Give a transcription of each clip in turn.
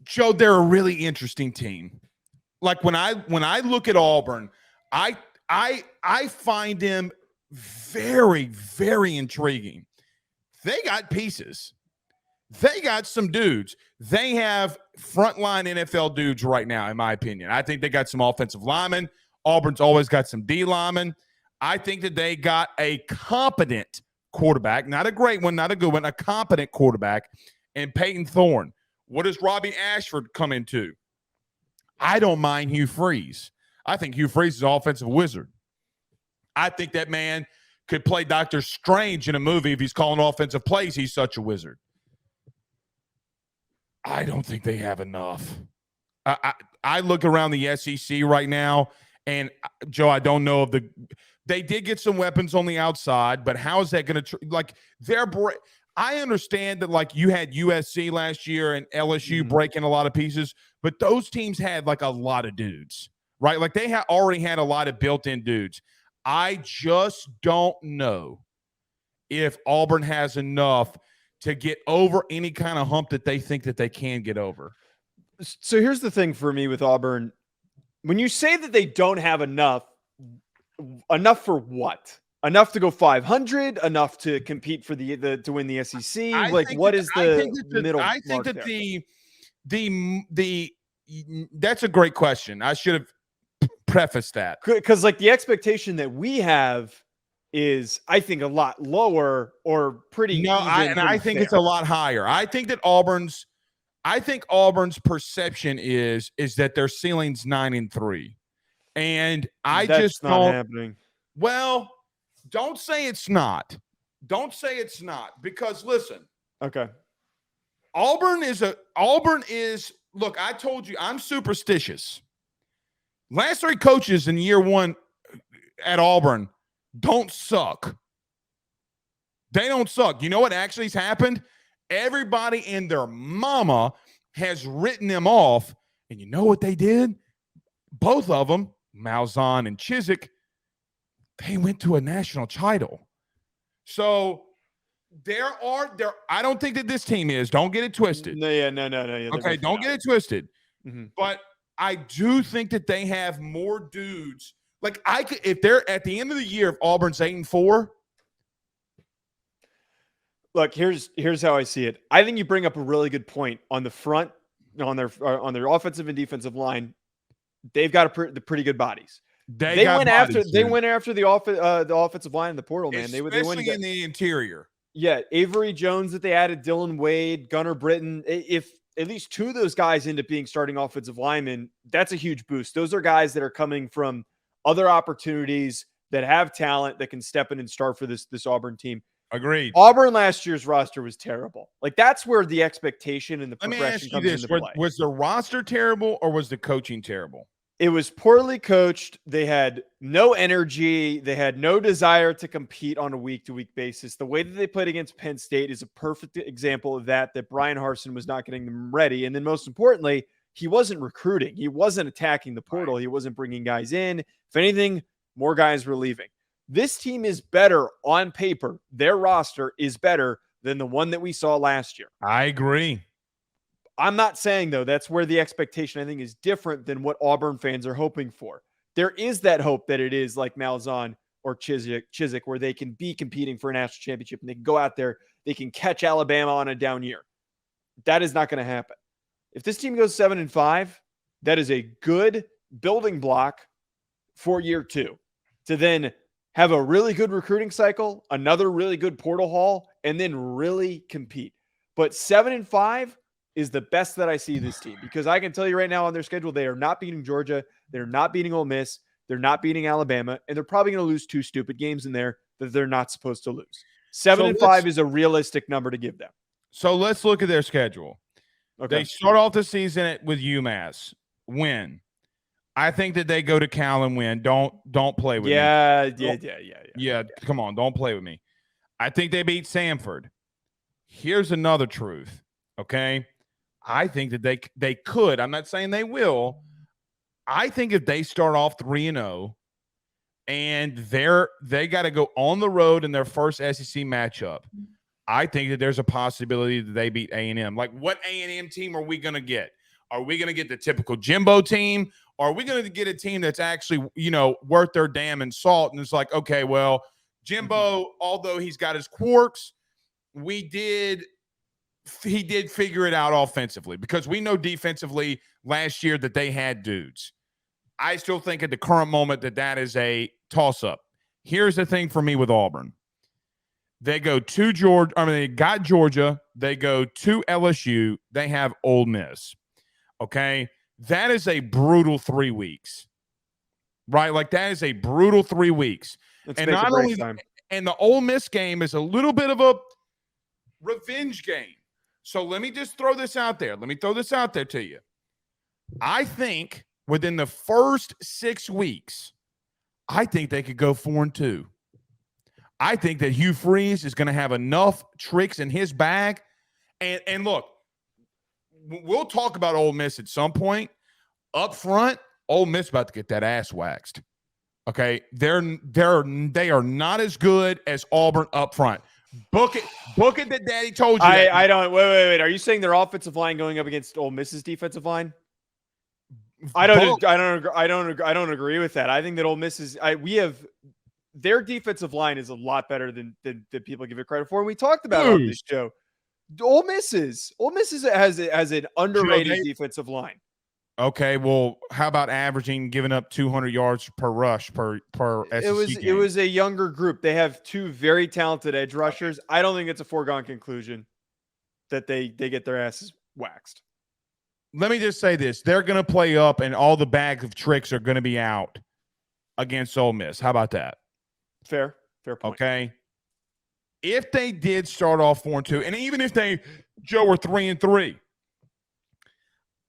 Joe, they're a really interesting team. Like when I look at Auburn, I find them very, very intriguing. They got pieces. They got some dudes. They have frontline NFL dudes right now, in my opinion. I think they got some offensive linemen. Auburn's always got some D linemen. I think that they got a competent quarterback, not a great one, not a good one, a competent quarterback, and Peyton Thorne. What does Robbie Ashford come into? I don't mind Hugh Freeze. I think Hugh Freeze is an offensive wizard. I think that man could play Doctor Strange in a movie if he's calling offensive plays. He's such a wizard. I don't think they have enough. I look around the SEC right now, and Joe, I don't know if they did get some weapons on the outside, but how is that going to I understand that like you had USC last year and LSU breaking a lot of pieces, but those teams had like a lot of dudes, right? Like they already had a lot of built-in dudes. I just don't know if Auburn has enough to get over any kind of hump that they think that they can get over. So here's the thing for me with Auburn. When you say that they don't have enough for what? Enough to go 500, enough to compete for to win the SEC. What is the middle? I think that that's a great question. I should have prefaced that because like the expectation that we have is, I think, a lot lower or pretty. No, I think it's a lot higher. I think Auburn's perception is that their ceiling's 9-3, and that's just not happening. Well, don't say it's not. Don't say it's not, because listen. Okay. Auburn is look, I told you I'm superstitious. Last 3 coaches in year 1 at Auburn don't suck. They don't suck. You know what actually has happened? Everybody and their mama has written them off. And you know what they did? Both of them, Malzahn and Chizik, they went to a national title. So I don't think that this team is. Don't get it twisted. No. Yeah, okay, don't get it twisted. Mm-hmm. But I do think that they have more dudes. Like if they're at the end of the year, if Auburn's 8-4. Look, here's how I see it. I think you bring up a really good point on the front, on their offensive and defensive line. They've got the pretty good bodies. They went after the offensive line in the portal, man. Especially in the interior. Yeah, Avery Jones that they added, Dylan Wade, Gunnar Britton. If at least 2 of those guys end up being starting offensive linemen, that's a huge boost. Those are guys that are coming from other opportunities, that have talent, that can step in and start for this Auburn team. Agreed. Auburn last year's roster was terrible. Like that's where the expectation and the progression comes into play. Was the roster terrible or was the coaching terrible? It was poorly coached. They had no energy. They had no desire to compete on a week-to-week basis. The way that they played against Penn State is a perfect example of that Brian Harsin was not getting them ready. And then most importantly, he wasn't recruiting. He wasn't attacking the portal. He wasn't bringing guys in. If anything, more guys were leaving. This team is better on paper. Their roster is better than the one that we saw last year. I agree. I'm not saying, though, that's where the expectation, I think, is different than what Auburn fans are hoping for. There is that hope that it is like Malzahn or Chizik, where they can be competing for a national championship and they can go out there, they can catch Alabama on a down year. That is not going to happen. If this team goes 7-5, that is a good building block for year 2 to then have a really good recruiting cycle, another really good portal haul, and then really compete. But 7-5 is the best that I see this team, because I can tell you right now on their schedule, they are not beating Georgia. They're not beating Ole Miss. They're not beating Alabama, and they're probably going to lose 2 stupid games in there that they're not supposed to lose. 7-5 is a realistic number to give them. So let's look at their schedule. Okay. They start off the season with UMass. Win. I think that they go to Cal and win. Don't play with me. Yeah. Come on, don't play with me. I think they beat Samford. Here's another truth. Okay. I think that they could. I'm not saying they will. I think if they start off 3-0 and they got to go on the road in their first SEC matchup, I think that there's a possibility that they beat A&M. Like, what A&M team are we going to get? Are we going to get the typical Jimbo team? Or are we going to get a team that's actually, worth their damn in salt? And it's like, okay, well, Jimbo, although he's got his quirks, he did figure it out offensively, because we know defensively last year that they had dudes. I still think at the current moment that is a toss-up. Here's the thing for me with Auburn. They go to Georgia. They got Georgia. They go to LSU. They have Ole Miss. Okay? That is a brutal 3 weeks. Right? Like, that is a brutal 3 weeks. Let's and make not a break only time. And the Ole Miss game is a little bit of a revenge game. So let me just throw this out there. Let me throw this out there to you. I think within the first 6 weeks, I think they could go 4-2. I think that Hugh Freeze is going to have enough tricks in his bag. And look, we'll talk about Ole Miss at some point. Up front, Ole Miss about to get that ass waxed. Okay, they are not as good as Auburn up front. Book it that Daddy told you. I don't. Wait. Are you saying their offensive line going up against Ole Miss's defensive line? I don't agree with that. I think that Ole Miss is. Their defensive line is a lot better than people give it credit for. And we talked about it on this show. Ole Miss has an underrated defensive line. Okay, well, how about giving up 200 yards per rush per SEC game? It was a younger group. They have two very talented edge rushers. I don't think it's a foregone conclusion that they get their asses waxed. Let me just say this. They're going to play up, and all the bag of tricks are going to be out against Ole Miss. How about that? Fair point. Okay. If they did start off 4-2, and even if they, Joe, were 3-3,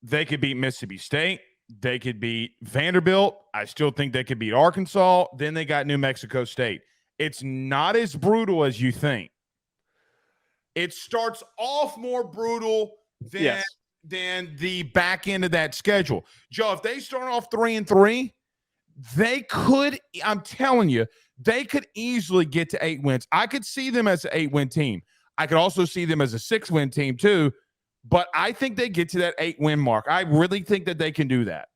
they could beat Mississippi State. They could beat Vanderbilt. I still think they could beat Arkansas. Then they got New Mexico State. It's not as brutal as you think. It starts off more brutal than the back end of that schedule. Joe, if they start off 3-3, they could, I'm telling you, they could easily get to 8 wins. I could see them as an 8-win team. I could also see them as a 6-win team too. But I think they get to that 8-win mark. I really think that they can do that.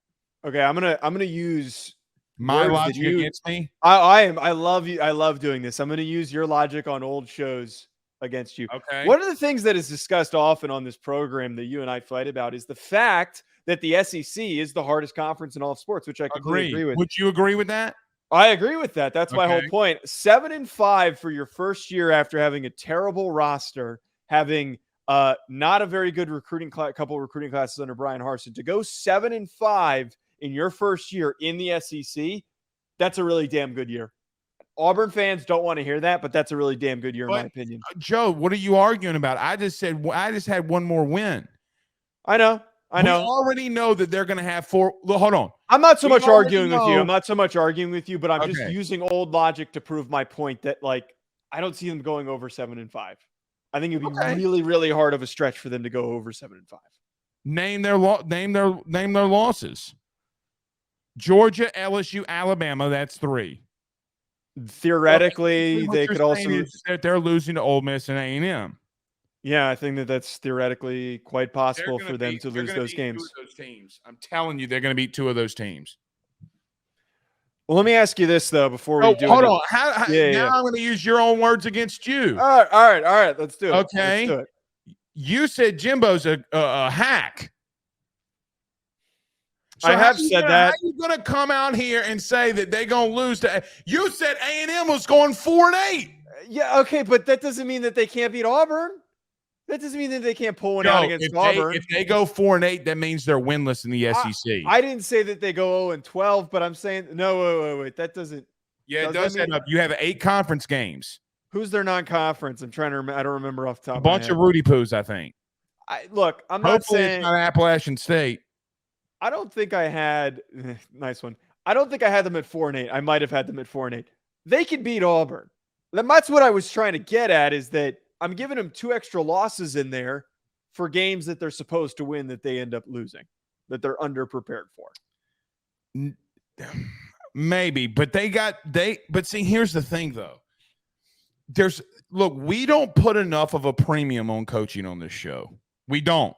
Okay, I'm gonna use my logic against me. I love you. I love doing this. I'm gonna use your logic on old shows against you. Okay. One of the things that is discussed often on this program that you and I fight about is the fact that the SEC is the hardest conference in all of sports, which I completely agree with. Would you agree with that? I agree with that. That's my whole point. 7-5 for your first year after having a terrible roster, having not a very good couple recruiting classes under Brian Harsin. To go 7-5 in your first year in the SEC, that's a really damn good year. Auburn fans don't want to hear that, but that's a really damn good year in my opinion. Joe, what are you arguing about? I just had one more win. I know. We already know that they're going to have 4. Hold on. I'm not so much arguing with you, but I'm just using old logic to prove my point that, like, I don't see them going over 7-5. I think it'd be really, really hard of a stretch for them to go over 7-5. Name their losses. Georgia, LSU, Alabama. That's 3. Theoretically, they could also. They're losing to Ole Miss and A&M. Yeah, I think that's theoretically quite possible for them to lose those games. 2 of those teams. I'm telling you, they're going to beat 2 of those teams. Well, let me ask you this though before we do. Hold on. Now I'm going to use your own words against you. All right. Let's do it. Okay. Let's do it. You said Jimbo's a hack. So I have said that. How are you going to come out here and say that they're going to lose to? You said A&M was going 4-8. Yeah, okay, but that doesn't mean that they can't beat Auburn. That doesn't mean that they can't pull one out against Auburn. If they go 4-8, that means they're winless in the SEC. I didn't say that they go 0-12, but I'm saying wait. That doesn't. Yeah, it does add up. You have 8 conference games. Who's their non-conference? I'm trying to remember. I don't remember off the top. A bunch of Rudy Poos, I think. Look, I'm Hopefully not saying it's not Appalachian State. I don't think I had nice one. I don't think I had them at 4-8. I might have had them at 4-8. They can beat Auburn. That's what I was trying to get at, is that I'm giving them 2 extra losses in there for games that they're supposed to win that they end up losing, that they're underprepared for. Maybe, but but see, here's the thing though. look, we don't put enough of a premium on coaching on this show. We don't.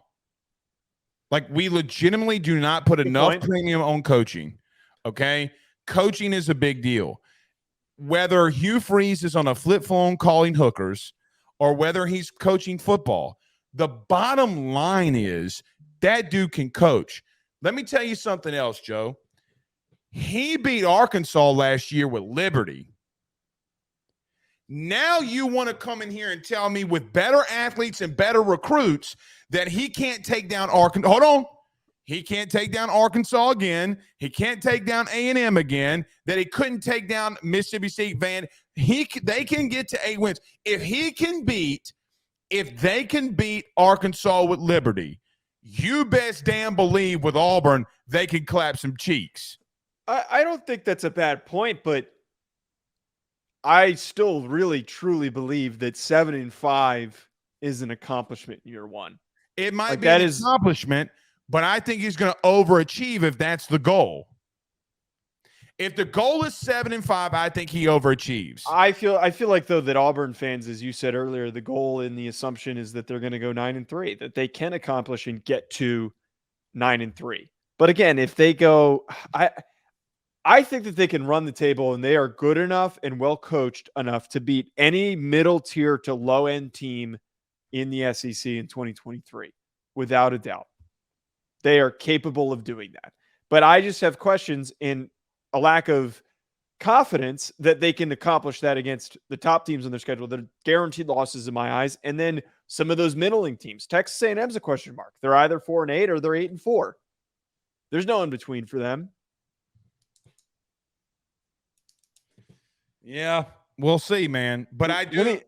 Like, we legitimately do not put enough premium on coaching. Okay? Coaching is a big deal. Whether Hugh Freeze is on a flip phone calling hookers or whether he's coaching football, the bottom line is that dude can coach. Let me tell you something else, Joe. He beat Arkansas last year with Liberty. Now you want to come in here and tell me with better athletes and better recruits that he can't take down Arkansas. Hold on. He can't take down Arkansas again. He can't take down A&M again. That he couldn't take down Mississippi State they can get to 8 wins. If they can beat Arkansas with Liberty, you best damn believe with Auburn they can clap some cheeks. I don't think that's a bad point, but I still really truly believe that 7-5 is an accomplishment in year one. It might be an accomplishment, but I think he's going to overachieve if that's the goal. If the goal is 7-5, I think he overachieves. I feel like, though, that Auburn fans, as you said earlier, the goal and the assumption is that they're going to go 9-3, that they can accomplish and get to 9-3. But again, if they go, I think that they can run the table and they are good enough and well coached enough to beat any middle tier to low end team in the SEC in 2023, without a doubt. They are capable of doing that. But I just have questions in a lack of confidence that they can accomplish that against the top teams on their schedule. They're guaranteed losses in my eyes. And then some of those middling teams. Texas A&M's a question mark. They're either 4-8 or they're 8-4. There's no in between for them. Yeah, we'll see, man. But I do.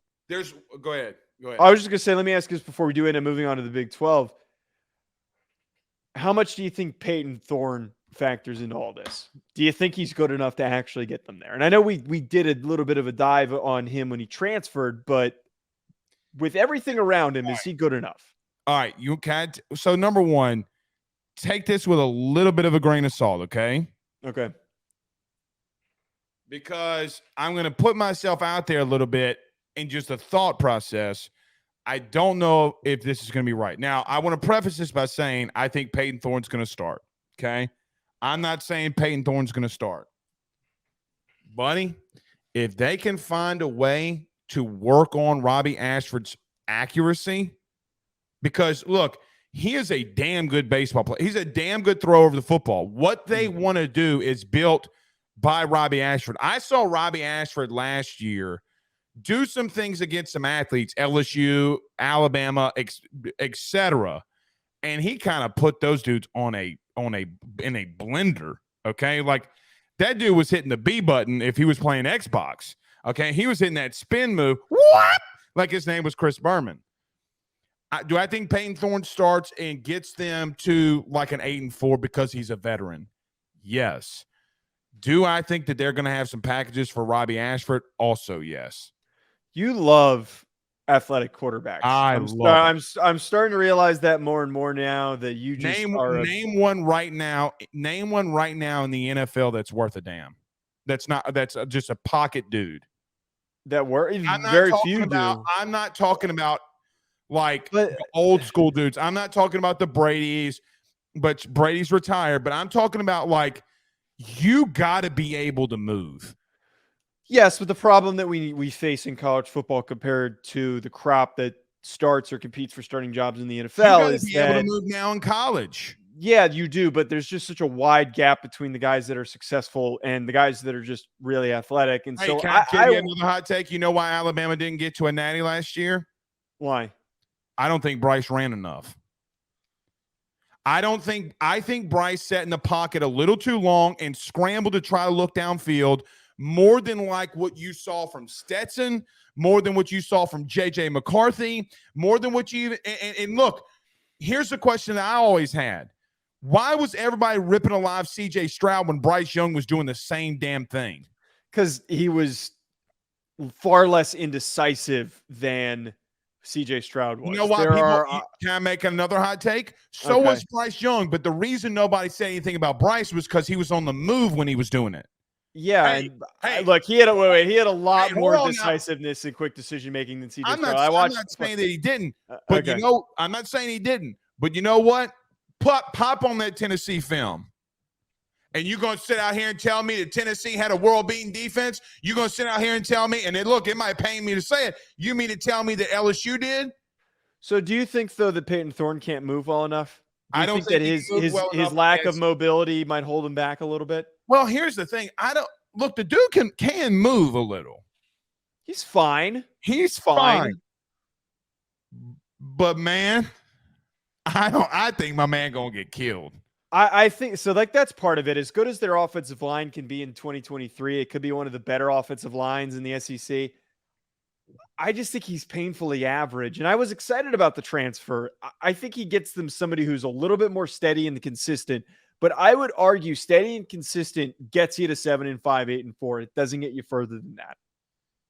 Go ahead. I was just going to say, let me ask this before we do it and moving on to the Big 12. How much do you think Peyton Thorne factors into all this? Do you think he's good enough to actually get them there? And I know we did a little bit of a dive on him when he transferred, but with everything around him, is he good enough? All right, you can't. So number one, take this with a little bit of a grain of salt, okay? Okay. Because I'm going to put myself out there a little bit in just a thought process. I don't know if this is going to be right. Now, I want to preface this by saying I think Peyton Thorne's going to start, okay? I'm not saying Peyton Thorne's going to start. Buddy, if they can find a way to work on Robbie Ashford's accuracy, because, look, he is a damn good baseball player. He's a damn good thrower of the football. What they want to do is built by Robbie Ashford. I saw Robbie Ashford last year do some things against some athletes, LSU, Alabama, etc. And he kind of put those dudes in a blender. Okay. Like, that dude was hitting the B button if he was playing Xbox. Okay. He was hitting that spin move. What? Like his name was Chris Berman. Do I think Peyton Thorne starts and gets them to like an 8-4 because he's a veteran? Yes. Do I think that they're going to have some packages for Robbie Ashford? Also, yes. You love athletic quarterbacks. I'm starting to realize that more and more now that you just name one right now. Name one right now in the NFL that's worth a damn. That's just a pocket dude. Very few do. I'm not talking about like old school dudes. I'm not talking about the Brady's, but Brady's retired. But I'm talking about like, you got to be able to move. Yes, but the problem that we face in college football compared to the crop that starts or competes for starting jobs in the NFL is able to move now in college. Yeah, you do, but there's just such a wide gap between the guys that are successful and the guys that are just really athletic. And so can I give you another hot take? You know why Alabama didn't get to a natty last year? Why? I don't think Bryce ran enough. I think Bryce sat in the pocket a little too long and scrambled to try to look downfield more than like what you saw from Stetson, more than what you saw from J.J. McCarthy, more than what you even and look, here's the question that I always had. Why was everybody ripping alive C.J. Stroud when Bryce Young was doing the same damn thing? Because he was far less indecisive than C.J. Stroud was. You know why can I make another hot take? So was Bryce Young, but the reason nobody said anything about Bryce was because he was on the move when he was doing it. Yeah, Hey, and hey, look, he had a lot hey, more hold on now. decisiveness and quick decision making than CJ I'm Stroud. not. I I'm watched. not saying that he didn't, but Okay. I'm not saying he didn't. But you know what? Pop on that Tennessee film. And you're going to sit out here and tell me that Tennessee had a world-beating defense? You're going to sit out here and tell me, and then look, it might pain me to say it, you mean to tell me that LSU did? So do you think, though, that Peyton Thorne can't move well enough? Do you I don't think that think he his moved well enough lack of against- mobility might hold him back a little bit? Well, here's the thing. Look, the dude can move a little. He's fine. He's fine. But man, I think my man gonna get killed. I think so. Like, that's part of it. As good as their offensive line can be in 2023, it could be one of the better offensive lines in the SEC. I just think he's painfully average. And I was excited about the transfer. I think he gets them somebody who's a little bit more steady and consistent. But I would argue steady and consistent gets you to 7-5, 8-4. It doesn't get you further than that.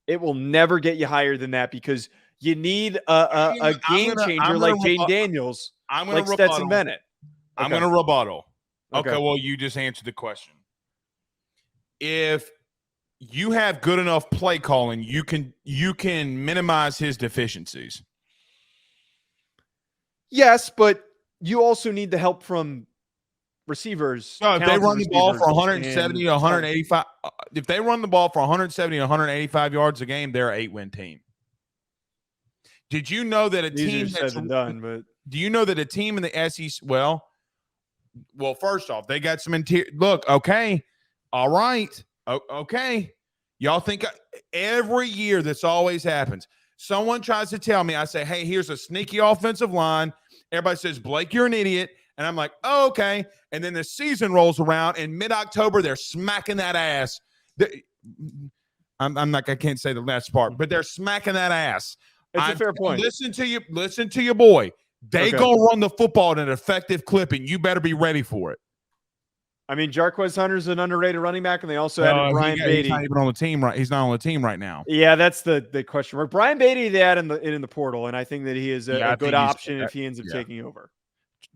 It will never get you higher than that because you need a game changer like Jaden Daniels, like Stetson Bennett. I'm going to rebuttal. Okay. Okay, well, you just answered the question. If you have good enough play calling, you can minimize his deficiencies. Yes, but you also need the help from receivers. No, if they run the ball for 170 to 185, if they run the ball for 170 to 185 yards a game, they're an 8-win team. Did you know that a team that's done, but do you know that a team in the SEC? Well, first off, they got some interior. Look, okay, all right, okay. Y'all think every year this always happens. Someone tries to tell me, I say, hey, here's a sneaky offensive line. Everybody says, Blake, you're an idiot. And I'm like, oh, okay. And then the season rolls around, and mid-October, they're smacking that ass. I can't say the last part, but they're smacking that ass. It's a fair point. Listen to your boy. They gonna run the football at an effective clip, and you better be ready for it. I mean, Jarquez Hunter's an underrated running back, and they also added Brian Beatty. He's not even on the team, right? He's not on the team right now. Yeah, that's the question mark. Brian Beatty, they add in the portal, and I think that he is a good option if he ends up taking over.